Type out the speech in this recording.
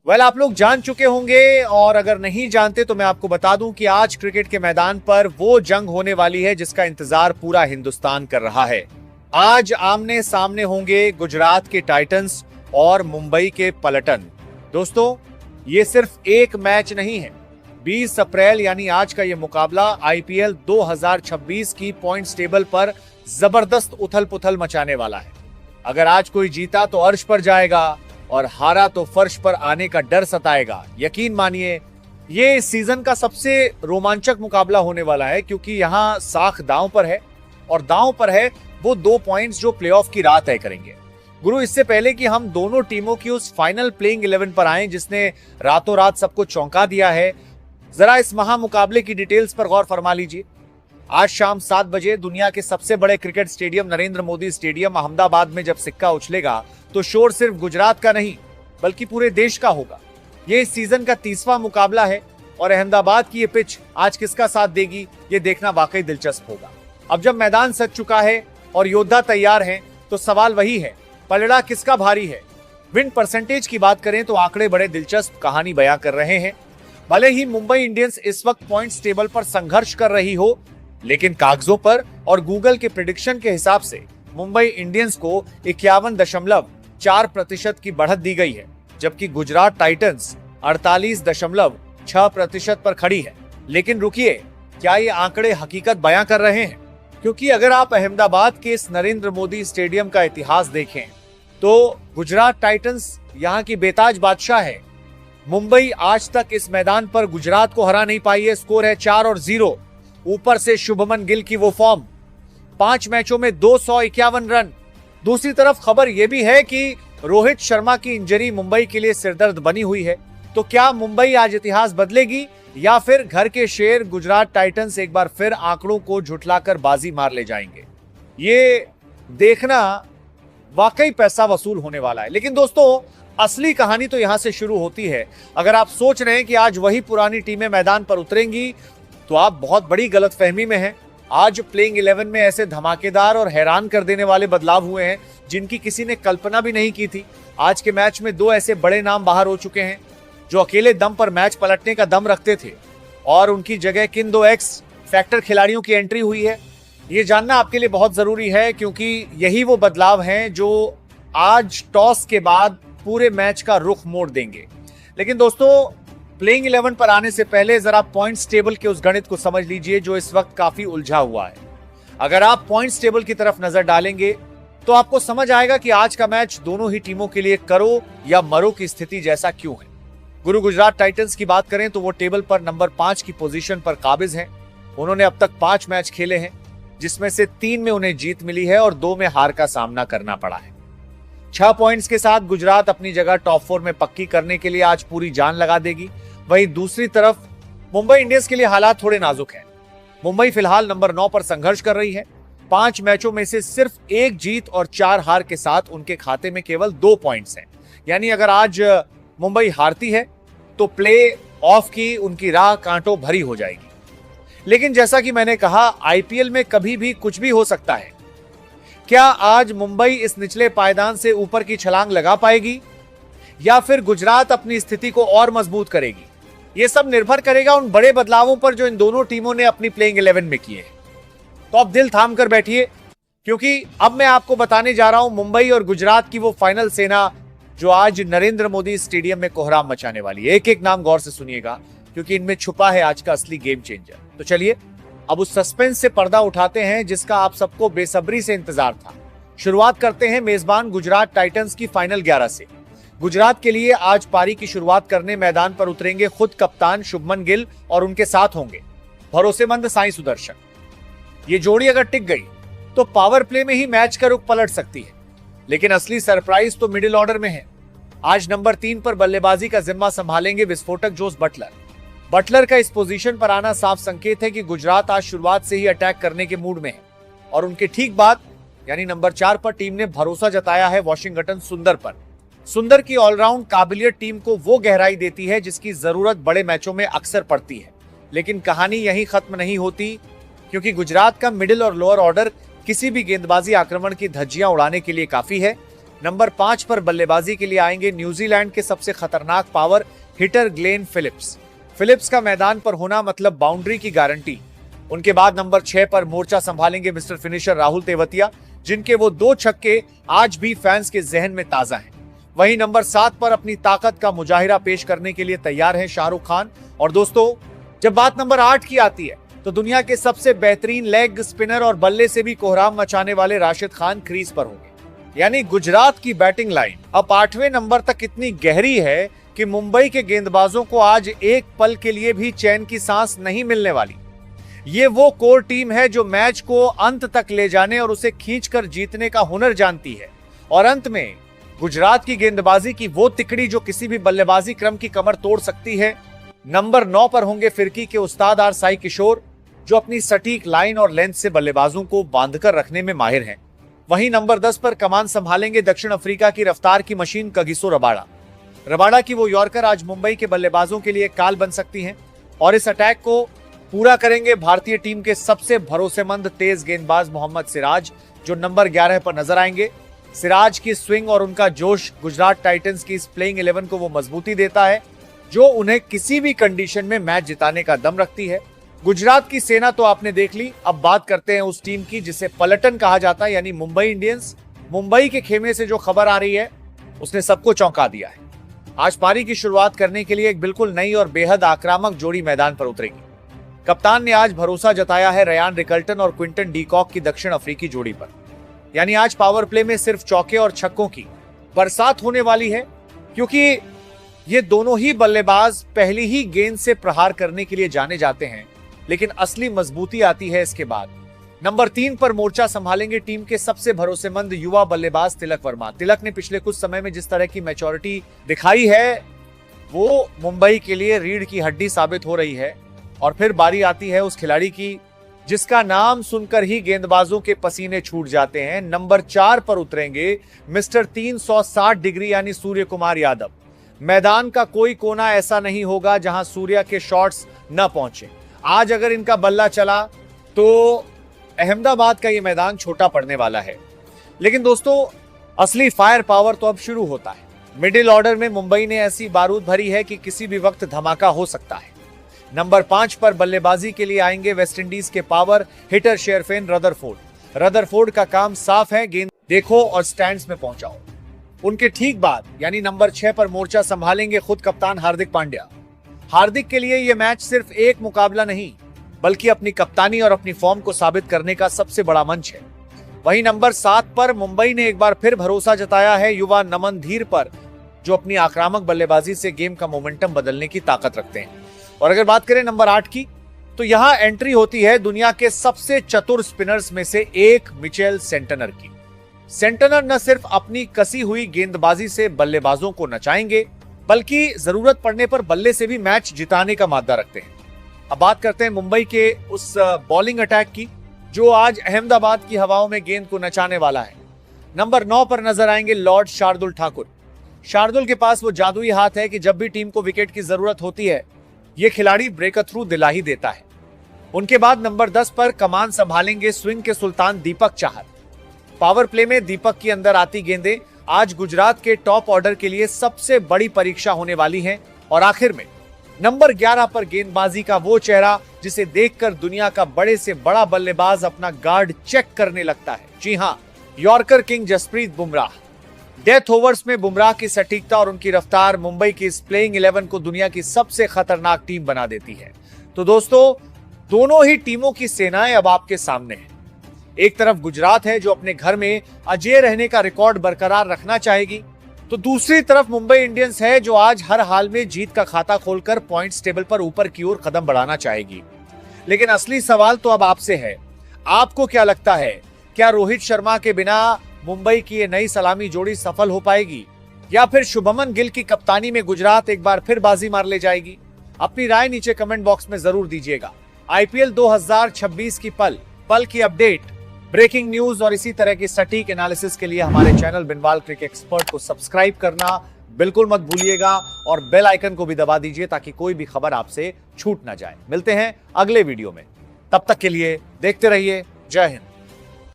आप लोग जान चुके होंगे, और अगर नहीं जानते तो मैं आपको बता दूं कि आज क्रिकेट के मैदान पर वो जंग होने वाली है जिसका इंतजार पूरा हिंदुस्तान कर रहा है। आज आमने सामने होंगे गुजरात के टाइटंस और मुंबई के पलटन। दोस्तों, ये सिर्फ एक मैच नहीं है। 20 अप्रैल यानी आज का ये मुकाबला आईपीएल 2026 की पॉइंट्स टेबल पर जबरदस्त उथल पुथल मचाने वाला है। अगर आज कोई जीता तो अर्श पर जाएगा और हारा तो फर्श पर आने का डर सताएगा। यकीन मानिए, ये इस सीजन का सबसे रोमांचक मुकाबला होने वाला है, क्योंकि यहाँ साख दांव पर है, और दांव पर है वो 2 पॉइंट्स जो प्लेऑफ की राह तय करेंगे। गुरु, इससे पहले कि हम दोनों टीमों की उस फाइनल प्लेइंग 11 पर आए जिसने रातों रात सबको चौंका दिया है, जरा इस महामुकाबले की डिटेल्स पर गौर फरमा लीजिए। आज शाम 7 बजे दुनिया के सबसे बड़े cricket stadium Narendra Modi stadium Ahmedabad में जब सिक्का उछलेगा तो शोर सिर्फ गुजरात का नहीं बल्कि पूरे देश का होगा। ये इस सीजन का 30वां मुकाबला है और अहमदाबाद की ये पिच आज किसका साथ देगी, ये देखना वाकई दिलचस्प होगा। अब जब मैदान सज चुका है और योद्धा तैयार हैं, तो सवाल वही है, पलड़ा किसका भारी है। विन परसेंटेज की बात करें तो आंकड़े बड़े दिलचस्प कहानी बयां कर रहे हैं। भले ही मुंबई इंडियंस इस वक्त पॉइंट्स टेबल पर संघर्ष कर रही हो, लेकिन कागजों पर और गूगल के प्रेडिक्शन के हिसाब से मुंबई इंडियंस को 51.4% की बढ़त दी गई है, जबकि गुजरात टाइटंस 48.6% पर खड़ी है। लेकिन रुकिए, क्या ये आंकड़े हकीकत बयां कर रहे हैं? क्योंकि अगर आप अहमदाबाद के इस नरेंद्र मोदी स्टेडियम का इतिहास देखें तो गुजरात टाइटंस यहाँ की बेताज बादशाह है। मुंबई आज तक इस मैदान पर गुजरात को हरा नहीं पाई है। स्कोर है 4-0। ऊपर से शुभमन गिल की वो फॉर्म, 5 मैचों में 251 रन। दूसरी तरफ खबर यह भी है कि रोहित शर्मा की इंजरी मुंबई के लिए सिरदर्द बनी हुई है। तो क्या मुंबई आज इतिहास बदलेगी या फिर घर के शेर गुजरात टाइटंस एक बार फिर आंकड़ों को झुठलाकर बाजी मार ले जाएंगे? ये देखना वाकई पैसा वसूल होने वाला है। लेकिन दोस्तों, असली कहानी तो यहां से शुरू होती है। अगर आप सोच रहे हैं कि आज वही पुरानी टीमें मैदान पर उतरेंगी तो आप बहुत बड़ी गलतफहमी में हैं। आज प्लेइंग 11 में ऐसे धमाकेदार और हैरान कर देने वाले बदलाव हुए हैं जिनकी किसी ने कल्पना भी नहीं की थी। आज के मैच में 2 ऐसे बड़े नाम बाहर हो चुके हैं जो अकेले दम पर मैच पलटने का दम रखते थे, और उनकी जगह किन 2 एक्स फैक्टर खिलाड़ियों की एंट्री हुई है। ये जानना आपके लिए बहुत जरूरी है, क्योंकि यही वो बदलाव हैं जो आज टॉस के बाद पूरे मैच का रुख मोड़ देंगे। लेकिन दोस्तों, प्लेइंग 11 पर आने से पहले जरा पॉइंट्स टेबल के उस गणित को समझ लीजिए जो इस वक्त काफी उलझा हुआ है। अगर आप पॉइंट्स टेबल की तरफ नजर डालेंगे तो आपको समझ आएगा कि आज का मैच दोनों ही टीमों के लिए करो या मरो की स्थिति जैसा क्यों है। गुरु, गुजरात टाइटंस की बात करें तो वो टेबल पर नंबर 5 की पोजीशन पर काबिज हैं। उन्होंने अब तक 5 मैच खेले हैं, जिसमें से 3 में उन्हें जीत मिली है और 2 में हार का सामना करना पड़ा है। 6 पॉइंट्स के साथ गुजरात अपनी जगह टॉप 4 में पक्की करने के लिए आज पूरी जान लगा देगी। वहीं दूसरी तरफ मुंबई इंडियंस के लिए हालात थोड़े नाजुक हैं। मुंबई फिलहाल नंबर 9 पर संघर्ष कर रही है। 5 मैचों में से सिर्फ 1 जीत और 4 हार के साथ उनके खाते में केवल 2 पॉइंट्स हैं। यानी अगर आज मुंबई हारती है तो प्ले ऑफ की उनकी राह कांटों भरी हो जाएगी। लेकिन जैसा कि मैंने कहा, आईपीएल में कभी भी कुछ भी हो सकता है। क्या आज मुंबई इस निचले पायदान से ऊपर की छलांग लगा पाएगी या फिर गुजरात अपनी स्थिति को और मजबूत करेगी? ये सब निर्भर करेगा उन बड़े बदलावों पर जो इन दोनों टीमों ने अपनी प्लेइंग 11 में किए हैं। तो अब दिल थाम कर बैठिए, क्योंकि अब मैं आपको बताने जा रहा हूं मुंबई और गुजरात की वो फाइनल सेना जो आज नरेंद्र मोदी स्टेडियम में कोहराम मचाने वाली है। एक एक नाम गौर से सुनिएगा, क्योंकि इनमें छुपा है आज का असली गेम चेंजर। तो चलिए अब उस सस्पेंस से पर्दा उठाते हैं जिसका आप सबको बेसब्री से इंतजार था। शुरुआत करते हैं मेजबान गुजरात टाइटंस की फाइनल 11 से। गुजरात के लिए आज पारी की शुरुआत करने मैदान पर उतरेंगे खुद कप्तान शुभमन गिल और उनके साथ होंगे भरोसेमंद साई सुदर्शन। ये जोड़ी अगर टिक गई तो पावर प्ले में ही मैच का रुख पलट सकती है। लेकिन असली सरप्राइज तो मिडिल ऑर्डर में है। आज नंबर 3 पर बल्लेबाजी का जिम्मा संभालेंगे विस्फोटक जोस बटलर। बटलर का इस पोजीशन पर आना साफ संकेत है कि गुजरात आज शुरुआत से ही अटैक करने के मूड में है, और उनके ठीक बाद यानी नंबर 4 पर टीम ने भरोसा जताया है वॉशिंगटन सुंदर पर। सुंदर की ऑलराउंड काबिलियत टीम को वो गहराई देती है जिसकी जरूरत बड़े मैचों में अक्सर पड़ती है। लेकिन कहानी यहीं खत्म नहीं होती, क्योंकि गुजरात का मिडिल और लोअर ऑर्डर किसी भी गेंदबाजी आक्रमण की धज्जियां उड़ाने के लिए काफी है। नंबर 5 पर बल्लेबाजी के लिए आएंगे न्यूजीलैंड के सबसे खतरनाक power hitter Glenn Phillips. Phillips का मैदान पर होना मतलब बाउंड्री की गारंटी। उनके बाद नंबर 6 पर मोर्चा संभालेंगे मिस्टर फिनिशर राहुल तेवतिया, जिनके वो 2 छक्के आज भी फैंस के जहन में ताजा हैं। वहीं नंबर 7 पर अपनी ताकत का मुजाहिरा पेश करने के लिए तैयार है शाहरुख खान। और दोस्तों, जब बात नंबर 8 की आती है तो दुनिया के सबसे बेहतरीन लेग स्पिनर और बल्ले से भी कोहराम मचाने वाले राशिद खान क्रीज पर होंगे। यानी गुजरात की बैटिंग लाइन अब 8वें नंबर तक इतनी गहरी है कि मुंबई के गेंदबाजों को आज एक पल के लिए भी चैन की सांस नहीं मिलने वाली। ये वो कोर टीम है जो मैच को अंत तक ले जाने और उसे खींचकर जीतने का हुनर जानती है। और अंत में गुजरात की गेंदबाजी की वो तिकड़ी जो किसी भी बल्लेबाजी क्रम की कमर तोड़ सकती है। नंबर 9 पर होंगे फिरकी के उस्ताद आर साई किशोर, जो अपनी सटीक लाइन और लेंथ से बल्लेबाजों को बांधकर रखने में माहिर हैं। वहीं नंबर 10 पर कमान संभालेंगे दक्षिण अफ्रीका की रफ्तार की मशीन कगिसो रबाडा। रबाडा की वो यॉर्कर आज मुंबई के बल्लेबाजों के लिए काल बन सकती हैं और इस अटैक को पूरा करेंगे भारतीय टीम के सबसे भरोसेमंद तेज गेंदबाज मोहम्मद सिराज, जो नंबर 11 पर नजर आएंगे। सिराज की स्विंग और उनका जोश गुजरात टाइटंस की इस प्लेइंग 11 को वो मजबूती देता है जो उन्हें किसी भी कंडीशन में मैच जिताने का दम रखती है। गुजरात की सेना तो आपने देख ली, अब बात करते हैं उस टीम की जिसे पलटन कहा जाता है, यानी मुंबई इंडियंस। मुंबई के खेमे से जो खबर आ रही है उसने सबको चौंका दिया है। आज पारी की शुरुआत करने के लिए एक बिल्कुल नई और बेहद आक्रामक जोड़ी मैदान पर उतरेगी। कप्तान ने आज भरोसा जताया है रयान रिकल्टन और क्विंटन डीकॉक की दक्षिण अफ्रीकी जोड़ी पर। यानी आज पावर प्ले में सिर्फ चौके और छक्कों की बरसात होने वाली है, क्योंकि ये दोनों ही बल्लेबाज पहली ही गेंद से प्रहार करने के लिए जाने जाते हैं, लेकिन असली मजबूती आती है इसके बाद। नंबर 3 पर मोर्चा संभालेंगे टीम के सबसे भरोसेमंद युवा बल्लेबाज तिलक वर्मा। तिलक ने पिछले कुछ समय में जिस तरह की मैच्योरिटी दिखाई है वो मुंबई के लिए रीढ़ की हड्डी साबित हो रही है। और फिर बारी आती है उस खिलाड़ी की जिसका नाम सुनकर ही गेंदबाजों के पसीने छूट जाते हैं। नंबर 4 पर उतरेंगे मिस्टर 360 डिग्री यानी सूर्य कुमार यादव। मैदान का कोई कोना ऐसा नहीं होगा जहां सूर्या के शॉट्स न पहुंचे। आज अगर इनका बल्ला चला तो अहमदाबाद का ये मैदान छोटा पड़ने वाला है। लेकिन दोस्तों, असली फायर पावर तो अब शुरू होता है। मिडिल ऑर्डर में मुंबई ने ऐसी बारूद भरी है कि किसी भी वक्त धमाका हो सकता है। नंबर 5 पर बल्लेबाजी के लिए आएंगे वेस्टइंडीज के power hitter Sherfane Rutherford. Rutherford का काम साफ है, गेंद देखो और स्टैंड्स में पहुंचाओ। उनके ठीक बाद यानी नंबर 6 पर मोर्चा संभालेंगे खुद कप्तान हार्दिक पांड्या। हार्दिक के लिए यह मैच सिर्फ एक मुकाबला नहीं, बल्कि अपनी कप्तानी और अपनी फॉर्म को साबित करने का सबसे बड़ा मंच है। वहीं नंबर 7 पर मुंबई ने एक बार फिर भरोसा जताया है युवा नमन धीर पर, जो अपनी आक्रामक बल्लेबाजी से गेम का मोमेंटम बदलने की ताकत रखते हैं। और अगर बात करें नंबर 8 की, तो यहां एंट्री होती है दुनिया के सबसे चतुर स्पिनर्स में से एक मिचेल सेंटनर की। सेंटनर न सिर्फ अपनी कसी हुई गेंदबाजी से बल्लेबाजों को नचाएंगे, बल्कि जरूरत पड़ने पर बल्ले से भी मैच जिताने का मादा रखते हैं। अब बात करते हैं मुंबई के उस बॉलिंग अटैक की जो आज अहमदाबाद की हवाओं में गेंद को नचाने वाला है। नंबर 9 पर नजर आएंगे लॉर्ड शार्दुल ठाकुर। शार्दुल के पास वो जादुई हाथ है कि जब भी टीम को विकेट की जरूरत होती है, ये खिलाड़ी ब्रेकर थ्रू दिला ही देता है। उनके बाद नंबर 10 पर कमान संभालेंगे स्विंग के सुल्तान दीपक चाहर। पावर प्ले में दीपक की अंदर आती गेंदें आज गुजरात के टॉप ऑर्डर के लिए सबसे बड़ी परीक्षा होने वाली हैं। और आखिर में नंबर 11 पर गेंदबाजी का वो चेहरा जिसे देखकर दुनिया का बड़े से बड़ा बल्लेबाज अपना गार्ड चेक करने लगता है। जी हां, yorker king Jasprit Bumrah. Death overs में बुमराह की सटीकता और उनकी रफ्तार मुंबई की इस प्लेइंग 11 को दुनिया की सबसे खतरनाक टीम बना देती है। तो दोस्तों, दोनों ही टीमों की सेनाएं अब आपके सामने हैं। एक तरफ गुजरात है जो अपने घर में अजेय रहने का रिकॉर्ड बरकरार रखना चाहेगी, तो दूसरी तरफ मुंबई इंडियंस है जो आज हर हाल में जीत का खाता खोलकर पॉइंट्स टेबल पर ऊपर की ओर कदम बढ़ाना चाहेगी। लेकिन असली सवाल तो अब आपसे है, आपको क्या लगता है, क्या रोहित शर्मा के बिना मुंबई की ये नई सलामी जोड़ी सफल हो पाएगी, या फिर शुभमन गिल की कप्तानी में गुजरात एक बार फिर बाजी मार ले जाएगी? अपनी राय नीचे कमेंट बॉक्स में जरूर दीजिएगा। आईपीएल 2026 की पल पल की अपडेट, ब्रेकिंग न्यूज और इसी तरह की सटीक एनालिसिस के लिए हमारे चैनल बिनवाल क्रिकेट एक्सपर्ट को सब्सक्राइब करना बिल्कुल मत भूलिएगा और बेल आइकन को भी दबा दीजिए ताकि कोई भी खबर आपसे छूट ना जाए। मिलते हैं अगले वीडियो में, तब तक के लिए देखते रहिए। जय हिंद।